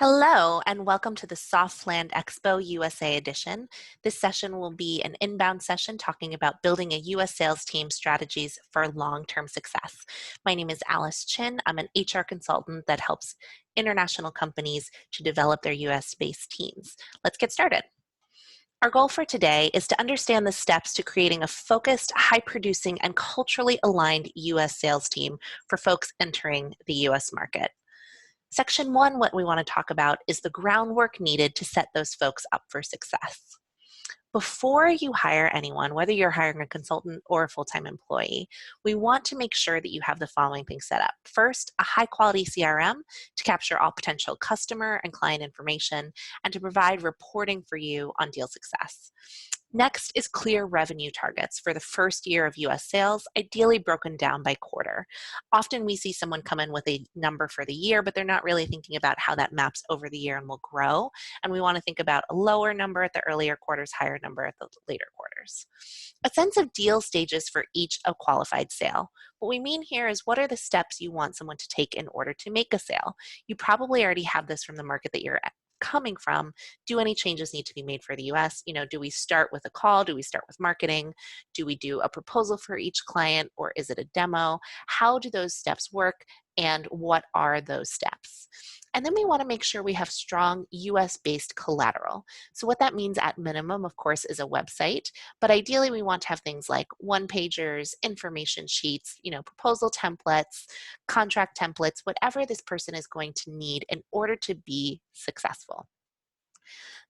Hello, and welcome to the Softland Expo USA edition. This session will be an inbound session talking about building a US sales team strategies for long-term success. My name is Alice Chin. I'm an HR consultant that helps international companies to develop their US-based teams. Let's get started. Our goal for today is to understand the steps to creating a focused, high-producing, and culturally aligned US sales team for folks entering the US market. Section 1, what we want to talk about is the groundwork needed to set those folks up for success. Before you hire anyone, whether you're hiring a consultant or a full-time employee, we want to make sure that you have the following things set up. First, a high-quality CRM to capture all potential customer and client information and to provide reporting for you on deal success. Next is clear revenue targets for the first year of US sales, ideally broken down by quarter. Often we see someone come in with a number for the year, but they're not really thinking about how that maps over the year and will grow. And we want to think about a lower number at the earlier quarters, higher number at the later quarters. A sense of deal stages for each a qualified sale. What we mean here is what are the steps you want someone to take in order to make a sale? You probably already have this from the market that you're coming from. Do any changes need to be made for the US? Do we start with a call? Do we start with marketing? Do we do a proposal for each client, or is it a demo? How do those steps work, and what are those steps? And then we want to make sure we have strong US-based collateral. So what that means at minimum, of course, is a website, but ideally we want to have things like one-pagers, information sheets, proposal templates, contract templates, whatever this person is going to need in order to be successful.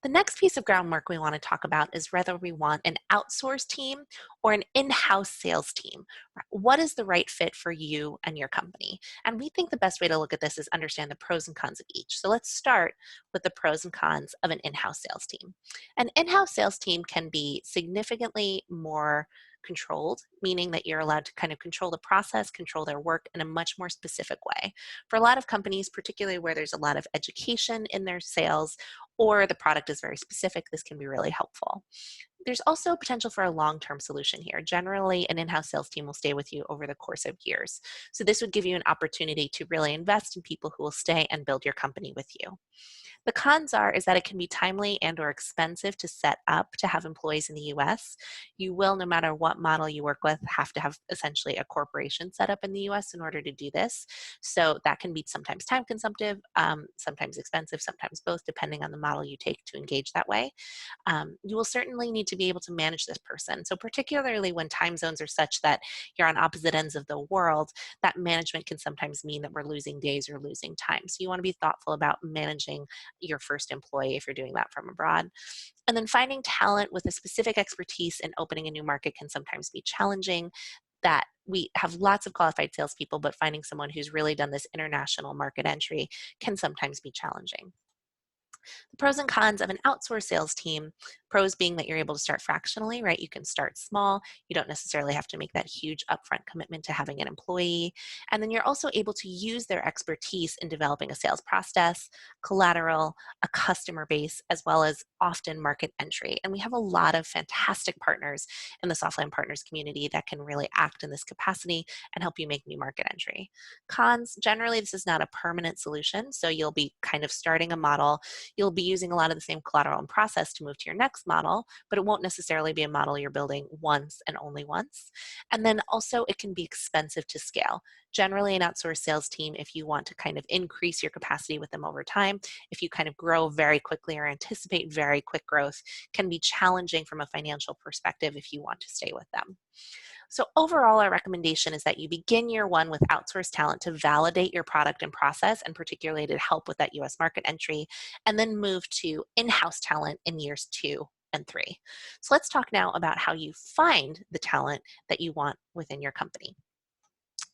The next piece of groundwork we want to talk about is whether we want an outsourced team or an in-house sales team. What is the right fit for you and your company? And we think the best way to look at this is understand the pros and cons of each. So let's start with the pros and cons of an in-house sales team. An in-house sales team can be significantly more controlled, meaning that you're allowed to kind of control the process, control their work in a much more specific way. For a lot of companies, particularly where there's a lot of education in their sales or the product is very specific, this can be really helpful. There's also potential for a long-term solution here. Generally, an in-house sales team will stay with you over the course of years. So this would give you an opportunity to really invest in people who will stay and build your company with you. The cons is that it can be timely and or expensive to set up to have employees in the US. You will, no matter what model you work with, have to have essentially a corporation set up in the US in order to do this. So that can be sometimes time consumptive, sometimes expensive, sometimes both, depending on the model you take to engage that way. You will certainly need to be able to manage this person. So particularly when time zones are such that you're on opposite ends of the world, that management can sometimes mean that we're losing days or losing time. So you want to be thoughtful about managing your first employee if you're doing that from abroad. And then finding talent with a specific expertise in opening a new market can sometimes be challenging. That we have lots of qualified salespeople, but finding someone who's really done this international market entry can sometimes be challenging. The pros and cons of an outsourced sales team, pros being that you're able to start fractionally, right? You can start small. You don't necessarily have to make that huge upfront commitment to having an employee. And then you're also able to use their expertise in developing a sales process, collateral, a customer base, as well as often market entry. And we have a lot of fantastic partners in the Softland Partners community that can really act in this capacity and help you make new market entry. Cons, generally, this is not a permanent solution. So you'll be kind of starting a model. You'll be using a lot of the same collateral and process to move to your next model, but it won't necessarily be a model you're building once and only once. And then also it can be expensive to scale. Generally, an outsourced sales team, if you want to kind of increase your capacity with them over time, if you kind of grow very quickly or anticipate very quick growth, can be challenging from a financial perspective if you want to stay with them. So overall, our recommendation is that you begin year one with outsourced talent to validate your product and process, and particularly to help with that US market entry, and then move to in-house talent in years 2 and 3. So let's talk now about how you find the talent that you want within your company.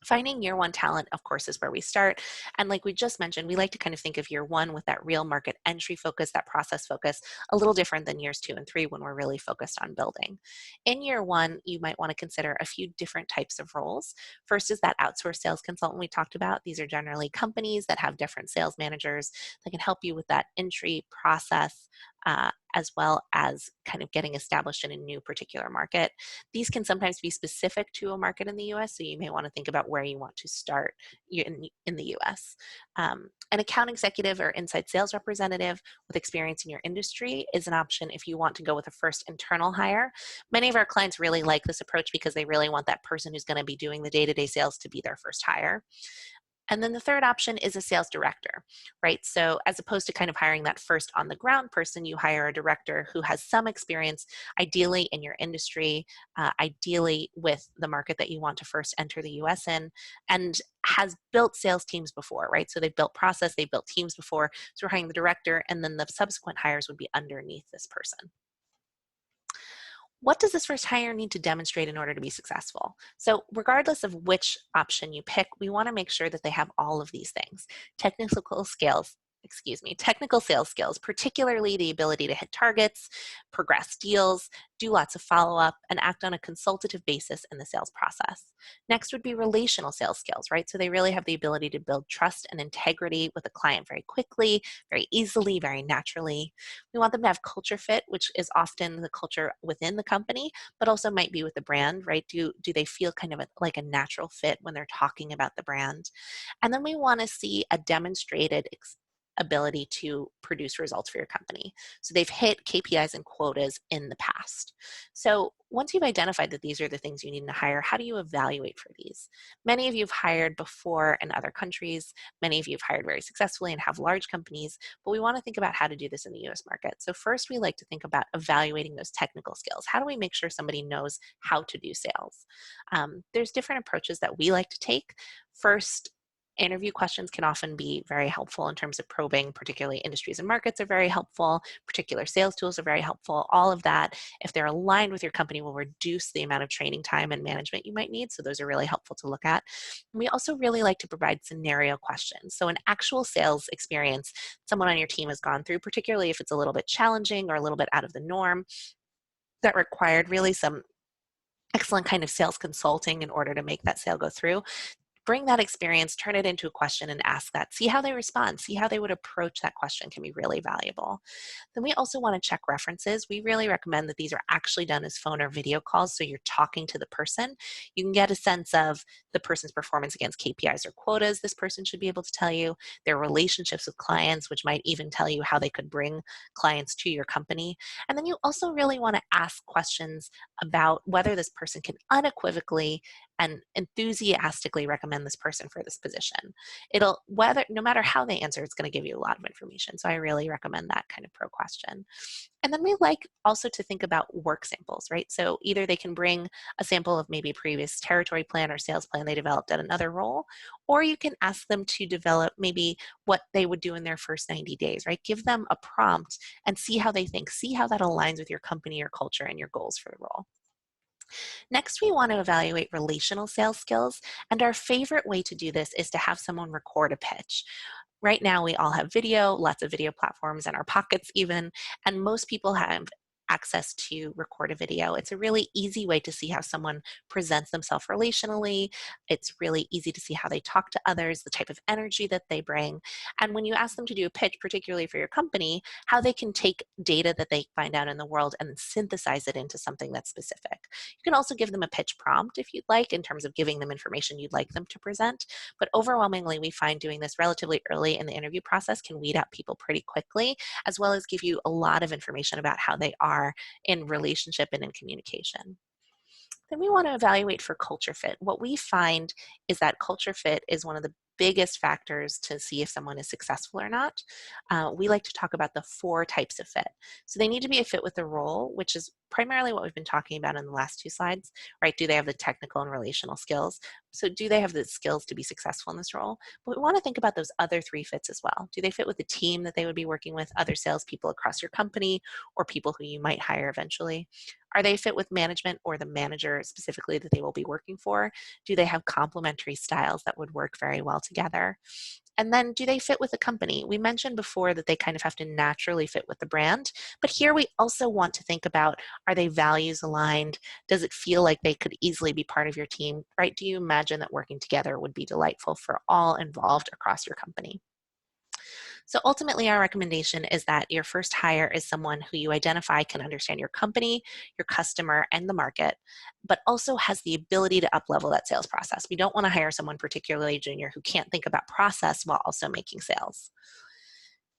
Finding year one talent, of course, is where we start. And like we just mentioned, we like to kind of think of year one with that real market entry focus, that process focus, a little different than years 2 and 3 when we're really focused on building. In year one, you might want to consider a few different types of roles. First is that outsourced sales consultant we talked about. These are generally companies that have different sales managers that can help you with that entry process, as well as kind of getting established in a new particular market. These can sometimes be specific to a market in the US, so you may want to think about where you want to start in the US. An account executive or inside sales representative with experience in your industry is an option if you want to go with a first internal hire. Many of our clients really like this approach because they really want that person who's going to be doing the day-to-day sales to be their first hire. And then the third option is a sales director, right? So as opposed to kind of hiring that first on the ground person, you hire a director who has some experience, ideally in your industry, ideally with the market that you want to first enter the US in, and has built sales teams before, right? So they've built process, they've built teams before. So we're hiring the director, and then the subsequent hires would be underneath this person. What does this first hire need to demonstrate in order to be successful? So regardless of which option you pick, we want to make sure that they have all of these things. Technical sales skills, particularly the ability to hit targets, progress deals, do lots of follow-up, and act on a consultative basis in the sales process. Next would be relational sales skills, right? So they really have the ability to build trust and integrity with a client very quickly, very easily, very naturally. We want them to have culture fit, which is often the culture within the company, but also might be with the brand, right? Do they feel kind of like a natural fit when they're talking about the brand? And then we want to see a demonstrated ability to produce results for your company. So they've hit KPIs and quotas in the past. So once you've identified that these are the things you need to hire, how do you evaluate for these? Many of you have hired before in other countries. Many of you have hired very successfully and have large companies, but we want to think about how to do this in the US market. So first, we like to think about evaluating those technical skills. How do we make sure somebody knows how to do sales? There's different approaches that we like to take. First, interview questions can often be very helpful in terms of probing, particularly industries and markets are very helpful, particular sales tools are very helpful. All of that, if they're aligned with your company, will reduce the amount of training time and management you might need. So those are really helpful to look at. And we also really like to provide scenario questions. So an actual sales experience someone on your team has gone through, particularly if it's a little bit challenging or a little bit out of the norm, that required really some excellent kind of sales consulting in order to make that sale go through. Bring that experience, turn it into a question and ask that. See how they respond. See how they would approach that question can be really valuable. Then we also want to check references. We really recommend that these are actually done as phone or video calls, so you're talking to the person. You can get a sense of the person's performance against KPIs or quotas this person should be able to tell you, their relationships with clients, which might even tell you how they could bring clients to your company. And then you also really want to ask questions about whether this person can unequivocally and enthusiastically recommend this person for this position. No matter how they answer, it's going to give you a lot of information. So I really recommend that kind of pro question. And then we like also to think about work samples, right? So either they can bring a sample of maybe a previous territory plan or sales plan they developed at another role, or you can ask them to develop maybe what they would do in their first 90 days, right? Give them a prompt and see how they think, see how that aligns with your company, your culture, and your goals for the role. Next, we want to evaluate relational sales skills, and our favorite way to do this is to have someone record a pitch. Right now, we all have video, lots of video platforms in our pockets even, and most people have access to record a video. It's a really easy way to see how someone presents themselves relationally. It's really easy to see how they talk to others, the type of energy that they bring. And when you ask them to do a pitch, particularly for your company, how they can take data that they find out in the world and synthesize it into something that's specific. You can also give them a pitch prompt if you'd like, in terms of giving them information you'd like them to present. But overwhelmingly, we find doing this relatively early in the interview process can weed out people pretty quickly, as well as give you a lot of information about how they are in relationship and in communication. Then we want to evaluate for culture fit. What we find is that culture fit is one of the biggest factors to see if someone is successful or not. We like to talk about the 4 types of fit. So they need to be a fit with the role, which is primarily what we've been talking about in the last 2 slides, right? Do they have the technical and relational skills? So do they have the skills to be successful in this role? But we want to think about those other 3 fits as well. Do they fit with the team that they would be working with, other salespeople across your company, or people who you might hire eventually? Are they fit with management or the manager specifically that they will be working for? Do they have complementary styles that would work very well together? And then do they fit with the company? We mentioned before that they kind of have to naturally fit with the brand, but here we also want to think about, are they values aligned? Does it feel like they could easily be part of your team, right? Do you imagine that working together would be delightful for all involved across your company? So ultimately, our recommendation is that your first hire is someone who you identify can understand your company, your customer, and the market, but also has the ability to up-level that sales process. We don't want to hire someone particularly junior who can't think about process while also making sales.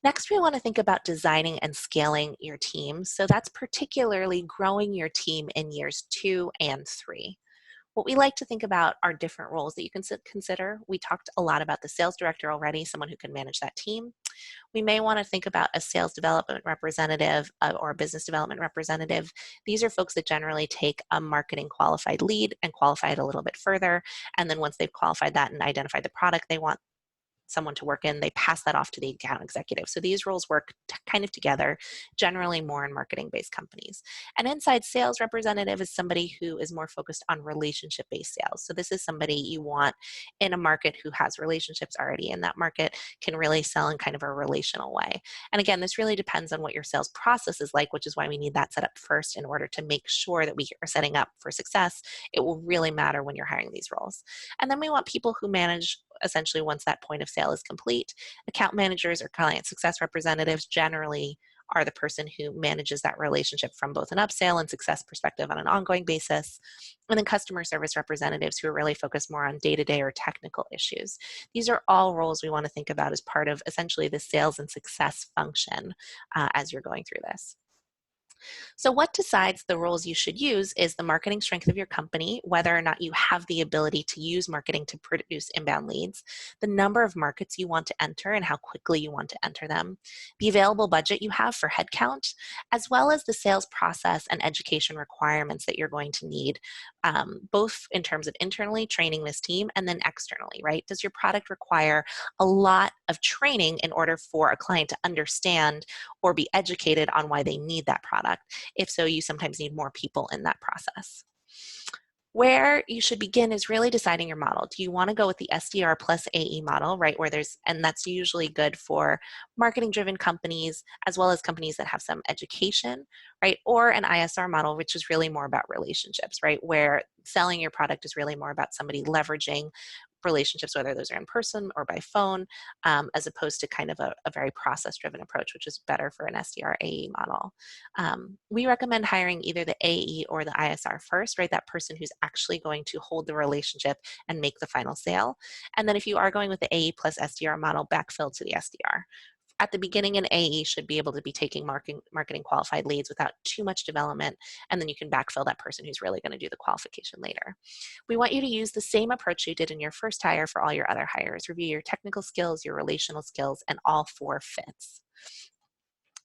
Next, we want to think about designing and scaling your team. So that's particularly growing your team in years 2 and 3. What we like to think about are different roles that you can consider. We talked a lot about the sales director already, someone who can manage that team. We may want to think about a sales development representative or a business development representative. These are folks that generally take a marketing qualified lead and qualify it a little bit further. And then once they've qualified that and identified the product they want someone to work in, they pass that off to the account executive. So these roles work kind of together, generally more in marketing-based companies. An inside sales representative is somebody who is more focused on relationship-based sales. So this is somebody you want in a market who has relationships already in that market, can really sell in kind of a relational way. And again, this really depends on what your sales process is like, which is why we need that set up first in order to make sure that we are setting up for success. It will really matter when you're hiring these roles. And then we want people who manage essentially once that point of sale is complete. Account managers or client success representatives generally are the person who manages that relationship from both an upsell and success perspective on an ongoing basis. And then customer service representatives who are really focused more on day-to-day or technical issues. These are all roles we want to think about as part of essentially the sales and success function as you're going through this. So what decides the roles you should use is the marketing strength of your company, whether or not you have the ability to use marketing to produce inbound leads, the number of markets you want to enter and how quickly you want to enter them, the available budget you have for headcount, as well as the sales process and education requirements that you're going to need, both in terms of internally training this team and then externally, right? Does your product require a lot of training in order for a client to understand or be educated on why they need that product? If so, you sometimes need more people in that process. Where you should begin is really deciding your model. Do you want to go with the SDR plus AE model, right? And that's usually good for marketing driven companies as well as companies that have some education, right? Or an ISR model, which is really more about relationships, right? Where selling your product is really more about somebody leveraging relationships, whether those are in person or by phone, as opposed to kind of a very process-driven approach, which is better for an SDR AE model. We recommend hiring either the AE or the ISR first, right? That person who's actually going to hold the relationship and make the final sale. And then if you are going with the AE plus SDR model, backfill to the SDR. At the beginning, an AE should be able to be taking marketing qualified leads without too much development, and then you can backfill that person who's really going to do the qualification later. We want you to use the same approach you did in your first hire for all your other hires. Review your technical skills, your relational skills, and all 4 fits.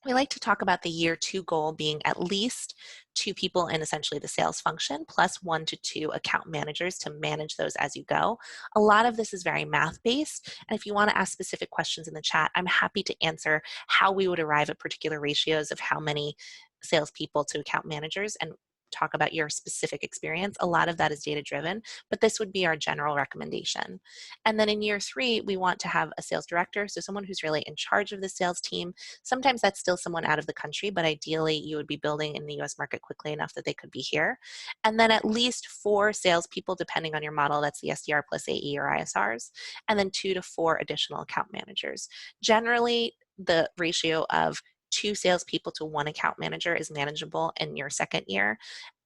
We like to talk about the year 2 goal being at least 2 people in essentially the sales function, plus 1 to 2 account managers to manage those as you go. A lot of this is very math-based, and if you want to ask specific questions in the chat, I'm happy to answer how we would arrive at particular ratios of how many salespeople to account managers and talk about your specific experience. A lot of that is data-driven, but this would be our general recommendation. And then in year 3, we want to have a sales director, so someone who's really in charge of the sales team. Sometimes that's still someone out of the country, but ideally you would be building in the US market quickly enough that they could be here. And then at least 4 salespeople, depending on your model, that's the SDR plus AE or ISRs, and then 2 to 4 additional account managers. Generally, the ratio of 2 salespeople to 1 account manager is manageable in your second year.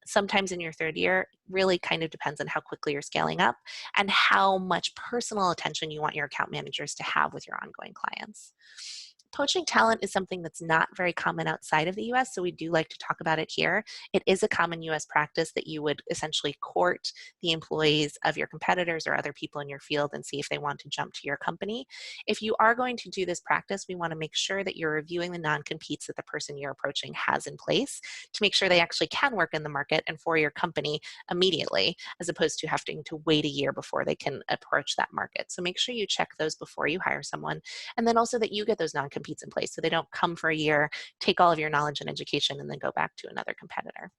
Sometimes in your third year, really kind of depends on how quickly you're scaling up and how much personal attention you want your account managers to have with your ongoing clients. Poaching talent is something that's not very common outside of the US, so we do like to talk about it here. It is a common US practice that you would essentially court the employees of your competitors or other people in your field and see if they want to jump to your company. If you are going to do this practice, we want to make sure that you're reviewing the non-competes that the person you're approaching has in place to make sure they actually can work in the market and for your company immediately, as opposed to having to wait a year before they can approach that market. So make sure you check those before you hire someone, and then also that you get those non-competes in place so they don't come for a year, take all of your knowledge and education, and then go back to another competitor.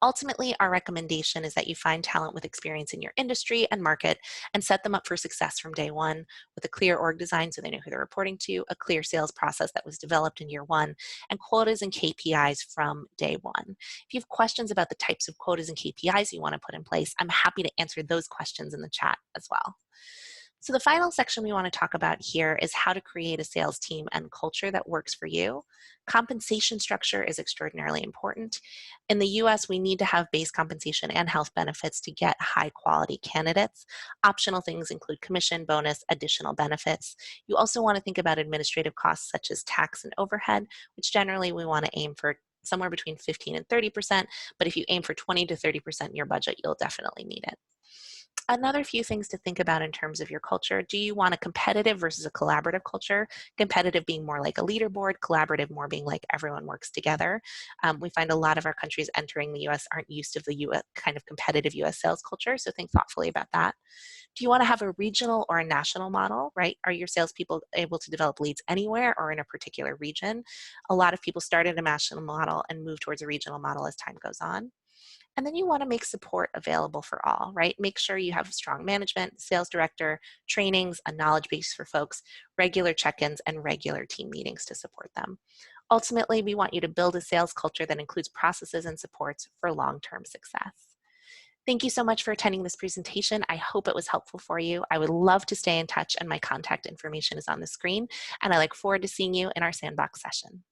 Ultimately, our recommendation is that you find talent with experience in your industry and market and set them up for success from day 1 with a clear org design so they know who they're reporting to, a clear sales process that was developed in year 1, and quotas and KPIs from day 1. If you have questions about the types of quotas and KPIs you want to put in place, I'm happy to answer those questions in the chat as well. So the final section we want to talk about here is how to create a sales team and culture that works for you. Compensation structure is extraordinarily important. In the US, we need to have base compensation and health benefits to get high quality candidates. Optional things include commission, bonus, additional benefits. You also want to think about administrative costs such as tax and overhead, which generally we want to aim for somewhere between 15 and 30%, but if you aim for 20 to 30% in your budget, you'll definitely need it. Another few things to think about in terms of your culture. Do you want a competitive versus a collaborative culture? Competitive being more like a leaderboard, collaborative more being like everyone works together. We find a lot of our countries entering the US aren't used to the US kind of competitive US sales culture, so think thoughtfully about that. Do you want to have a regional or a national model, right? Are your salespeople able to develop leads anywhere or in a particular region? A lot of people start at a national model and move towards a regional model as time goes on. And then you want to make support available for all, right? Make sure you have strong management, sales director, trainings, a knowledge base for folks, regular check-ins, and regular team meetings to support them. Ultimately, we want you to build a sales culture that includes processes and supports for long-term success. Thank you so much for attending this presentation. I hope it was helpful for you. I would love to stay in touch, and my contact information is on the screen, and I look forward to seeing you in our sandbox session.